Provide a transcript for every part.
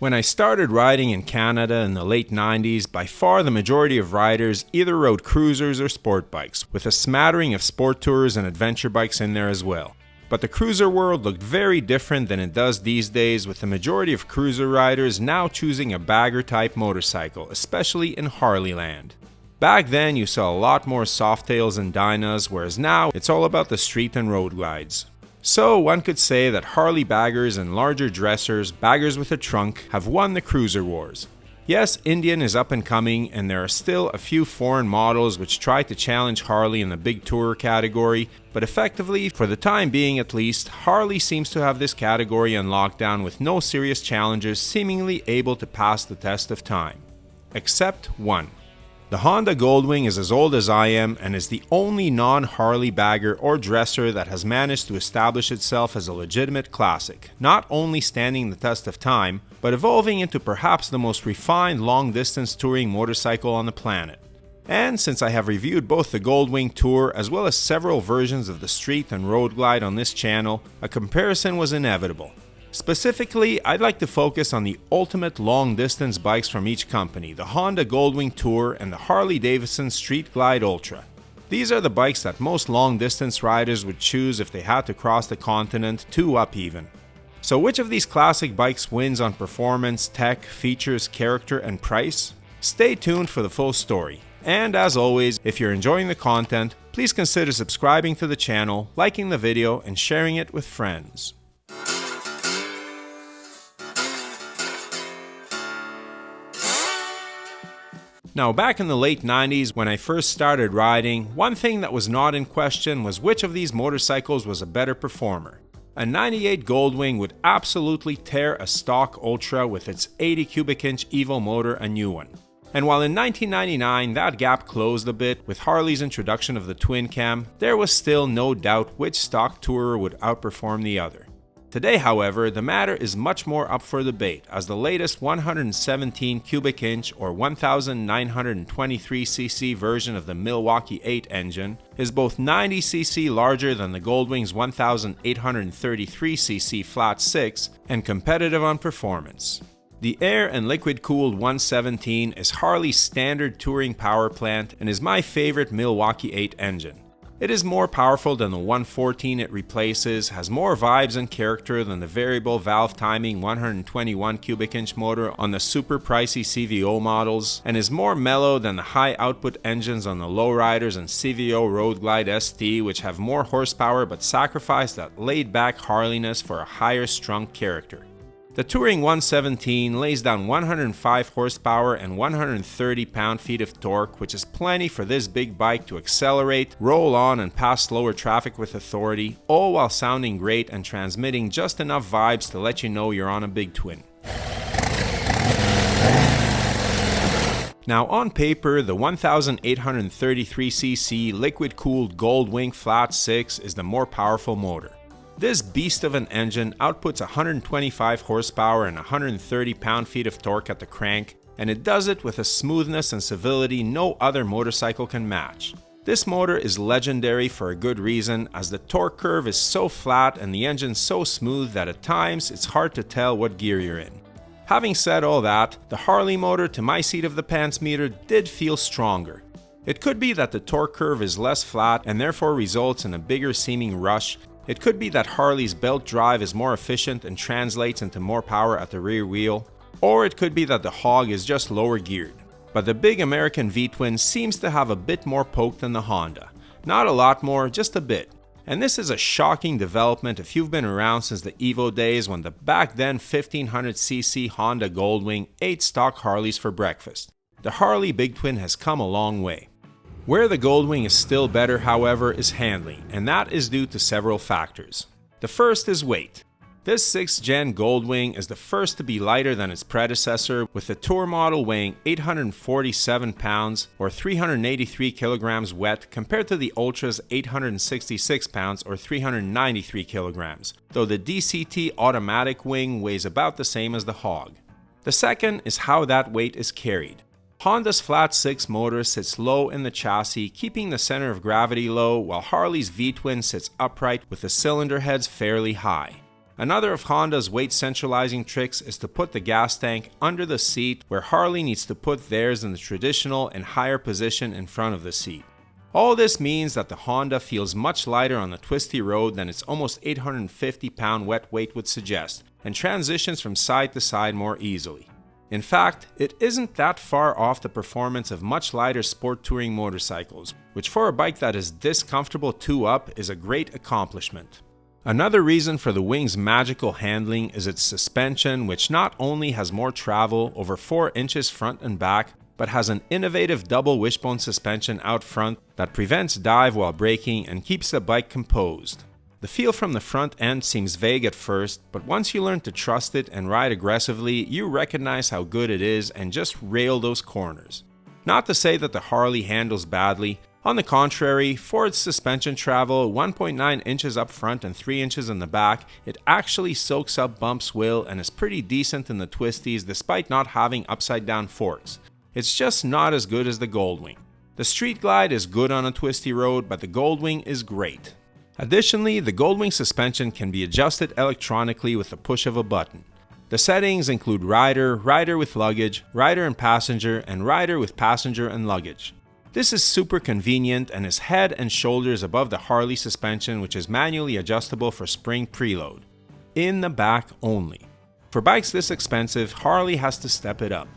When I started riding in Canada in the late 90s, by far the majority of riders either rode cruisers or sport bikes, with a smattering of sport tours and adventure bikes in there as well. But the cruiser world looked very different than it does these days, with the majority of cruiser riders now choosing a bagger-type motorcycle, especially in Harley land. Back then you saw a lot more Softails and Dynas, whereas now it's all about the street and road glides. So one could say that Harley baggers and larger dressers, baggers with a trunk, have won the cruiser wars. Yes, Indian is up and coming, and there are still a few foreign models which try to challenge Harley in the big tourer category, but effectively, for the time being at least, Harley seems to have this category on lockdown with no serious challengers seemingly able to pass the test of time. Except one. The Honda Goldwing is as old as I am and is the only non-Harley bagger or dresser that has managed to establish itself as a legitimate classic, not only standing the test of time, but evolving into perhaps the most refined long-distance touring motorcycle on the planet. And since I have reviewed both the Goldwing Tour as well as several versions of the Street and Road Glide on this channel, a comparison was inevitable. Specifically, I'd like to focus on the ultimate long-distance bikes from each company, the Honda Goldwing Tour and the Harley Davidson Street Glide Ultra. These are the bikes that most long-distance riders would choose if they had to cross the continent, 2 up even. So which of these classic bikes wins on performance, tech, features, character, and price? Stay tuned for the full story. And as always, if you're enjoying the content, please consider subscribing to the channel, liking the video, and sharing it with friends. Now, back in the late 90s when I first started riding, one thing that was not in question was which of these motorcycles was a better performer. A 98 Goldwing would absolutely tear a stock Ultra with its 80 cubic inch Evo motor a new one. And while in 1999 that gap closed a bit with Harley's introduction of the twin cam, there was still no doubt which stock tourer would outperform the other. Today, however, the matter is much more up for debate, as the latest 117 cubic inch or 1923cc version of the Milwaukee 8 engine is both 90cc larger than the Goldwing's 1833cc flat 6 and competitive on performance. The air and liquid-cooled 117 is Harley's standard touring power plant and is my favorite Milwaukee 8 engine. It is more powerful than the 114 it replaces, has more vibes and character than the variable valve timing 121 cubic inch motor on the super pricey CVO models, and is more mellow than the high output engines on the lowriders and CVO Road Glide ST, which have more horsepower but sacrifice that laid back Harleyness for a higher strung character. The Touring 117 lays down 105 horsepower and 130 pound-feet of torque, which is plenty for this big bike to accelerate, roll on, and pass slower traffic with authority, all while sounding great and transmitting just enough vibes to let you know you're on a big twin. Now on paper, the 1833cc liquid-cooled Goldwing Flat 6 is the more powerful motor. This beast of an engine outputs 125 horsepower and 130 pound-feet of torque at the crank, and it does it with a smoothness and civility no other motorcycle can match. This motor is legendary for a good reason, as the torque curve is so flat and the engine so smooth that at times it's hard to tell what gear you're in. Having said all that, the Harley motor to my seat of the pants meter did feel stronger. It could be that the torque curve is less flat and therefore results in a bigger seeming rush. It could be that Harley's belt drive is more efficient and translates into more power at the rear wheel, or it could be that the hog is just lower geared. But the big American V-twin seems to have a bit more poke than the Honda. Not a lot more, just a bit. And this is a shocking development if you've been around since the Evo days when the back then 1500cc Honda Goldwing ate stock Harleys for breakfast. The Harley big twin has come a long way. Where the Goldwing is still better, however, is handling, and that is due to several factors. The first is weight. This 6th gen Goldwing is the first to be lighter than its predecessor, with the Tour model weighing 847 pounds or 383 kilograms wet compared to the Ultra's 866 pounds or 393 kilograms, though the DCT automatic wing weighs about the same as the Hog. The second is how that weight is carried. Honda's flat 6 motor sits low in the chassis, keeping the center of gravity low, while Harley's V-twin sits upright with the cylinder heads fairly high. Another of Honda's weight centralizing tricks is to put the gas tank under the seat, where Harley needs to put theirs in the traditional and higher position in front of the seat. All this means that the Honda feels much lighter on the twisty road than its almost 850-pound wet weight would suggest, and transitions from side to side more easily. In fact, it isn't that far off the performance of much lighter sport touring motorcycles, which for a bike that is this comfortable two-up is a great accomplishment. Another reason for the wing's magical handling is its suspension, which not only has more travel, over 4 inches front and back, but has an innovative double wishbone suspension out front that prevents dive while braking and keeps the bike composed. The feel from the front end seems vague at first, but once you learn to trust it and ride aggressively, you recognize how good it is and just rail those corners. Not to say that the Harley handles badly. On the contrary, for its suspension travel, 1.9 inches up front and 3 inches in the back, it actually soaks up bumps well and is pretty decent in the twisties despite not having upside down forks. It's just not as good as the Goldwing. The Street Glide is good on a twisty road, but the Goldwing is great. Additionally, the Goldwing suspension can be adjusted electronically with the push of a button. The settings include rider, rider with luggage, rider and passenger, and rider with passenger and luggage. This is super convenient and is head and shoulders above the Harley suspension, which is manually adjustable for spring preload. In the back only. For bikes this expensive, Harley has to step it up.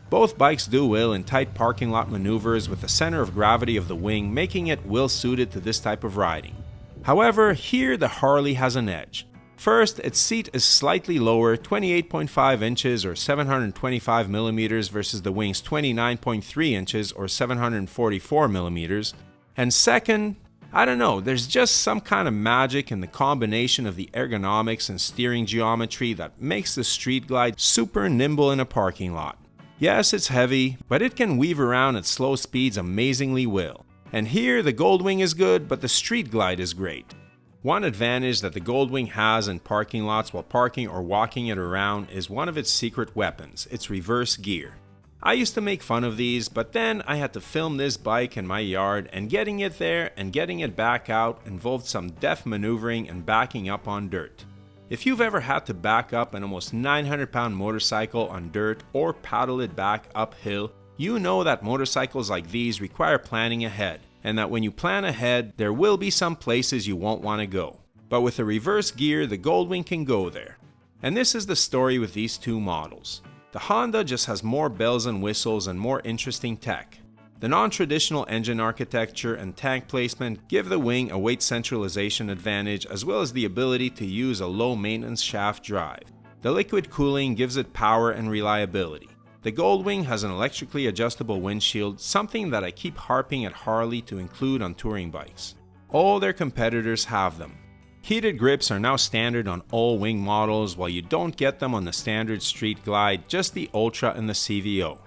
Both bikes do well in tight parking lot maneuvers, with the center of gravity of the wing making it well suited to this type of riding. However, here the Harley has an edge. First, its seat is slightly lower, 28.5 inches or 725 millimeters versus the wing's 29.3 inches or 744 millimeters. And second, I don't know, there's just some kind of magic in the combination of the ergonomics and steering geometry that makes the Street Glide super nimble in a parking lot. Yes, it's heavy, but it can weave around at slow speeds amazingly well. And here the Goldwing is good, but the Street Glide is great. One advantage that the Goldwing has in parking lots while parking or walking it around is one of its secret weapons, its reverse gear. I used to make fun of these, but then I had to film this bike in my yard, and getting it there and getting it back out involved some deft maneuvering and backing up on dirt. If you've ever had to back up an almost 900-pound motorcycle on dirt or paddle it back uphill, you know that motorcycles like these require planning ahead, and that when you plan ahead, there will be some places you won't want to go. But with the reverse gear, the Goldwing can go there. And this is the story with these two models. The Honda just has more bells and whistles and more interesting tech. The non-traditional engine architecture and tank placement give the wing a weight centralization advantage, as well as the ability to use a low-maintenance shaft drive. The liquid cooling gives it power and reliability. The Goldwing has an electrically adjustable windshield, something that I keep harping at Harley to include on touring bikes. All their competitors have them. Heated grips are now standard on all wing models, while you don't get them on the standard Street Glide, just the Ultra and the CVO.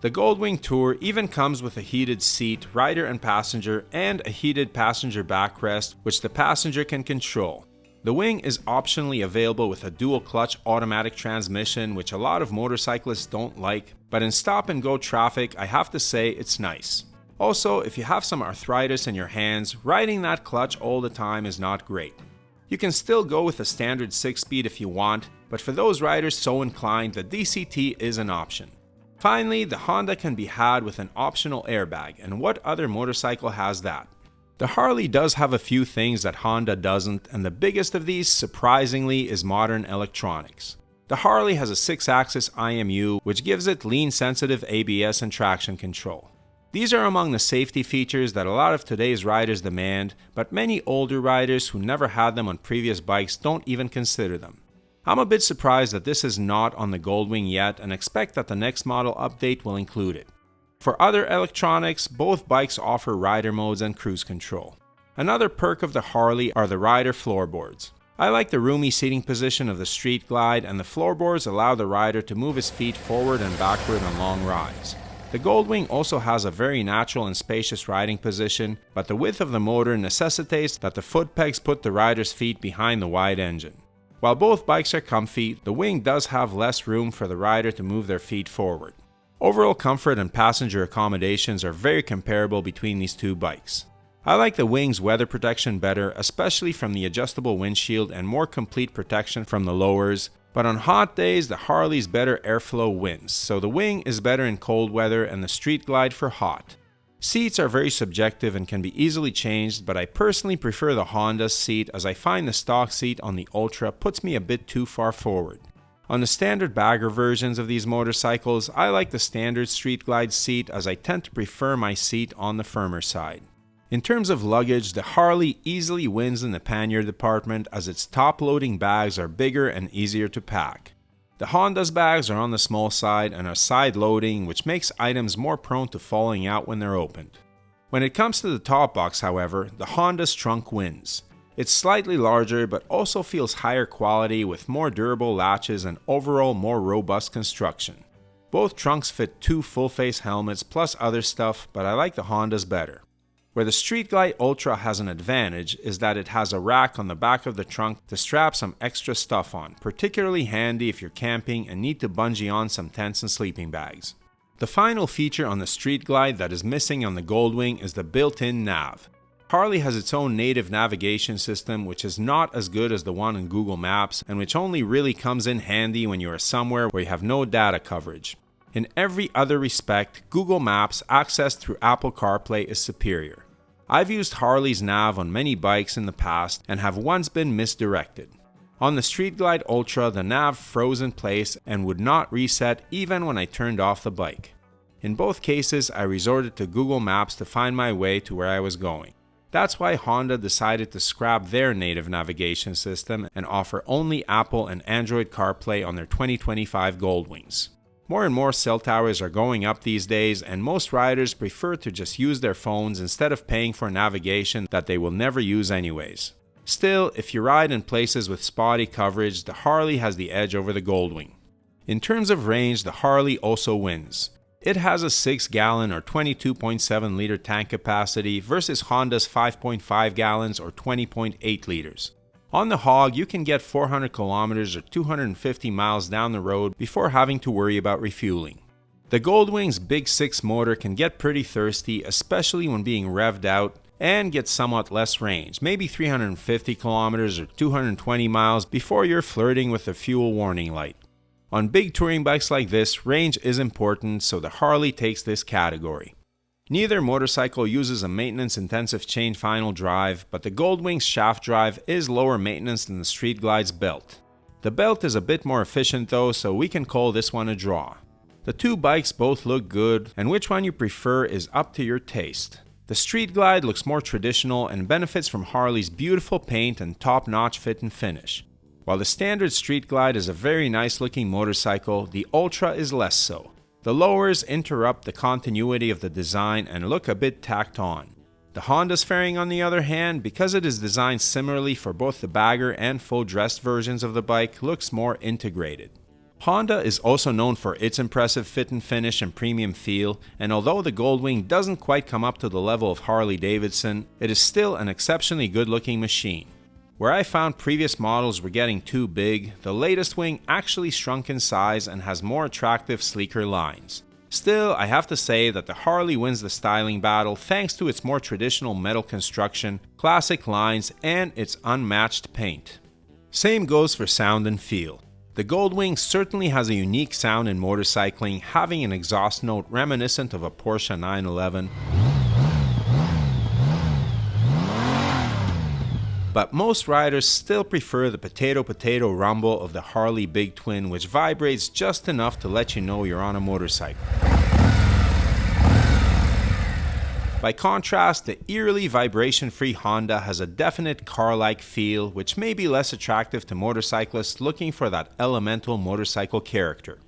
The Goldwing Tour even comes with a heated seat, rider and passenger, and a heated passenger backrest, which the passenger can control. The wing is optionally available with a dual-clutch automatic transmission, which a lot of motorcyclists don't like, but in stop-and-go traffic, I have to say it's nice. Also, if you have some arthritis in your hands, riding that clutch all the time is not great. You can still go with a standard 6-speed if you want, but for those riders so inclined, the DCT is an option. Finally, the Honda can be had with an optional airbag, and what other motorcycle has that? The Harley does have a few things that Honda doesn't, and the biggest of these, surprisingly, is modern electronics. The Harley has a 6-axis IMU, which gives it lean-sensitive ABS and traction control. These are among the safety features that a lot of today's riders demand, but many older riders who never had them on previous bikes don't even consider them. I'm a bit surprised that this is not on the Goldwing yet, and expect that the next model update will include it. For other electronics, both bikes offer rider modes and cruise control. Another perk of the Harley are the rider floorboards. I like the roomy seating position of the Street Glide, and the floorboards allow the rider to move his feet forward and backward on long rides. The Goldwing also has a very natural and spacious riding position, but the width of the motor necessitates that the foot pegs put the rider's feet behind the wide engine. While both bikes are comfy, the wing does have less room for the rider to move their feet forward. Overall comfort and passenger accommodations are very comparable between these two bikes. I like the Wing's weather protection better, especially from the adjustable windshield and more complete protection from the lowers, but on hot days the Harley's better airflow wins, so the Wing is better in cold weather and the Street Glide for hot. Seats are very subjective and can be easily changed, but I personally prefer the Honda's seat as I find the stock seat on the Ultra puts me a bit too far forward. On the standard bagger versions of these motorcycles, I like the standard Street Glide seat as I tend to prefer my seat on the firmer side. In terms of luggage, the Harley easily wins in the pannier department as its top-loading bags are bigger and easier to pack. The Honda's bags are on the small side and are side-loading, which makes items more prone to falling out when they're opened. When it comes to the top box, however, the Honda's trunk wins. It's slightly larger but also feels higher quality with more durable latches and overall more robust construction. Both trunks fit 2 full-face helmets plus other stuff, but I like the Honda's better. Where the Street Glide Ultra has an advantage is that it has a rack on the back of the trunk to strap some extra stuff on, particularly handy if you're camping and need to bungee on some tents and sleeping bags. The final feature on the Street Glide that is missing on the Goldwing is the built-in nav. Harley has its own native navigation system which is not as good as the one in Google Maps and which only really comes in handy when you are somewhere where you have no data coverage. In every other respect, Google Maps access through Apple CarPlay is superior. I've used Harley's nav on many bikes in the past and have once been misdirected. On the Street Glide Ultra, the nav froze in place and would not reset even when I turned off the bike. In both cases, I resorted to Google Maps to find my way to where I was going. That's why Honda decided to scrap their native navigation system and offer only Apple and Android CarPlay on their 2025 Goldwings. More and more cell towers are going up these days, and most riders prefer to just use their phones instead of paying for navigation that they will never use anyways. Still, if you ride in places with spotty coverage, the Harley has the edge over the Goldwing. In terms of range, the Harley also wins. It has a 6-gallon or 22.7 liter tank capacity versus Honda's 5.5 gallons or 20.8 liters. On the Hog, you can get 400 kilometers or 250 miles down the road before having to worry about refueling. The Goldwing's Big 6 motor can get pretty thirsty, especially when being revved out, and get somewhat less range, maybe 350 kilometers or 220 miles before you're flirting with the fuel warning light. On big touring bikes like this, range is important, so the Harley takes this category. Neither motorcycle uses a maintenance-intensive chain final drive, but the Goldwing's shaft drive is lower maintenance than the Street Glide's belt. The belt is a bit more efficient though, so we can call this one a draw. The two bikes both look good, and which one you prefer is up to your taste. The Street Glide looks more traditional and benefits from Harley's beautiful paint and top-notch fit and finish. While the standard Street Glide is a very nice-looking motorcycle, the Ultra is less so. The lowers interrupt the continuity of the design and look a bit tacked on. The Honda's fairing, on the other hand, because it is designed similarly for both the bagger and full-dressed versions of the bike, looks more integrated. Honda is also known for its impressive fit and finish and premium feel, and although the Goldwing doesn't quite come up to the level of Harley Davidson, it is still an exceptionally good-looking machine. Where I found previous models were getting too big, the latest wing actually shrunk in size and has more attractive, sleeker lines. Still, I have to say that the Harley wins the styling battle thanks to its more traditional metal construction, classic lines, and its unmatched paint. Same goes for sound and feel. The Goldwing certainly has a unique sound in motorcycling, having an exhaust note reminiscent of a Porsche 911. But most riders still prefer the potato-potato rumble of the Harley Big Twin, which vibrates just enough to let you know you're on a motorcycle. By contrast, the eerily vibration-free Honda has a definite car-like feel, which may be less attractive to motorcyclists looking for that elemental motorcycle character.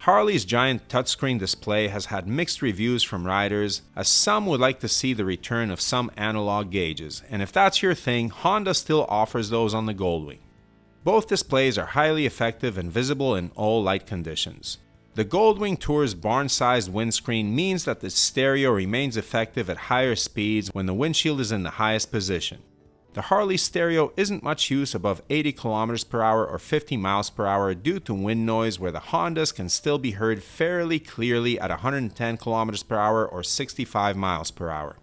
Harley's giant touchscreen display has had mixed reviews from riders, as some would like to see the return of some analog gauges, and if that's your thing, Honda still offers those on the Goldwing. Both displays are highly effective and visible in all light conditions. The Goldwing Tour's barn-sized windscreen means that the stereo remains effective at higher speeds when the windshield is in the highest position. The Harley stereo isn't much use above 80 km per hour or 50 miles per hour due to wind noise, where the Hondas can still be heard fairly clearly at 110 km per hour or 65 miles per hour.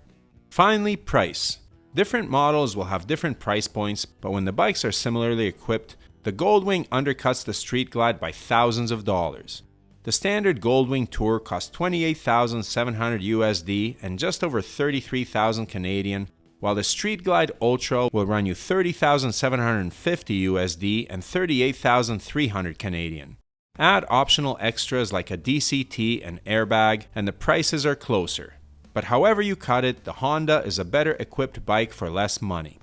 Finally, price. Different models will have different price points, but when the bikes are similarly equipped, the Goldwing undercuts the Street Glide by thousands of dollars. The standard Goldwing Tour costs $28,700 USD and just over 33,000 Canadian, while the Street Glide Ultra will run you $30,750 USD and 38,300 Canadian. Add optional extras like a DCT and airbag, and the prices are closer. But however you cut it, the Honda is a better equipped bike for less money.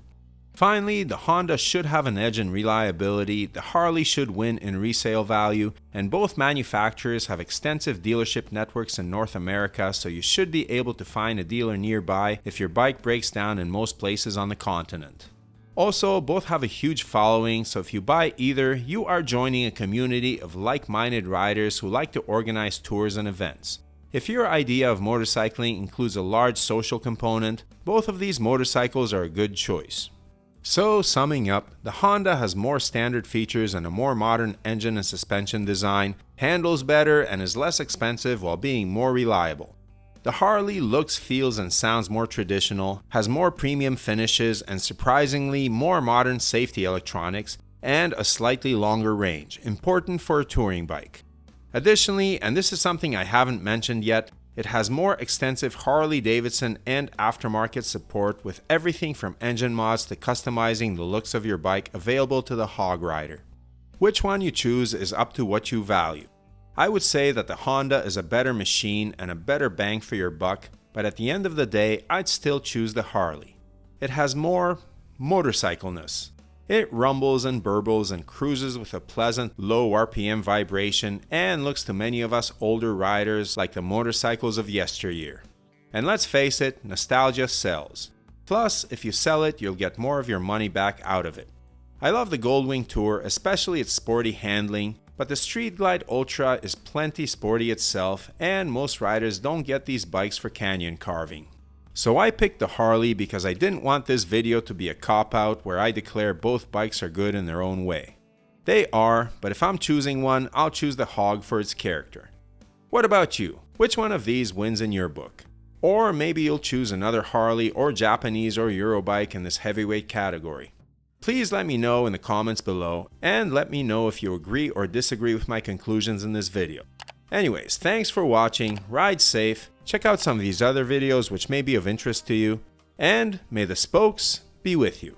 Finally, the Honda should have an edge in reliability, the Harley should win in resale value, and both manufacturers have extensive dealership networks in North America, so you should be able to find a dealer nearby if your bike breaks down in most places on the continent. Also, both have a huge following, so if you buy either, you are joining a community of like-minded riders who like to organize tours and events. If your idea of motorcycling includes a large social component, both of these motorcycles are a good choice. So, summing up, the Honda has more standard features and a more modern engine and suspension design, handles better, and is less expensive while being more reliable. The Harley looks, feels, and sounds more traditional, has more premium finishes, and surprisingly more modern safety electronics, and a slightly longer range, important for a touring bike. Additionally, and this is something I haven't mentioned yet, it has more extensive Harley Davidson and aftermarket support with everything from engine mods to customizing the looks of your bike available to the hog rider. Which one you choose is up to what you value. I would say that the Honda is a better machine and a better bang for your buck, but at the end of the day, I'd still choose the Harley. It has more motorcycleness. It rumbles and burbles and cruises with a pleasant low RPM vibration and looks to many of us older riders like the motorcycles of yesteryear. And let's face it, nostalgia sells. Plus, if you sell it, you'll get more of your money back out of it. I love the Goldwing Tour, especially its sporty handling, but the Street Glide Ultra is plenty sporty itself, and most riders don't get these bikes for canyon carving. So I picked the Harley because I didn't want this video to be a cop-out where I declare both bikes are good in their own way. They are, but if I'm choosing one, I'll choose the Hog for its character. What about you? Which one of these wins in your book? Or maybe you'll choose another Harley or Japanese or Euro bike in this heavyweight category. Please let me know in the comments below, and let me know if you agree or disagree with my conclusions in this video. Anyways, thanks for watching, ride safe, check out some of these other videos which may be of interest to you, and may the spokes be with you.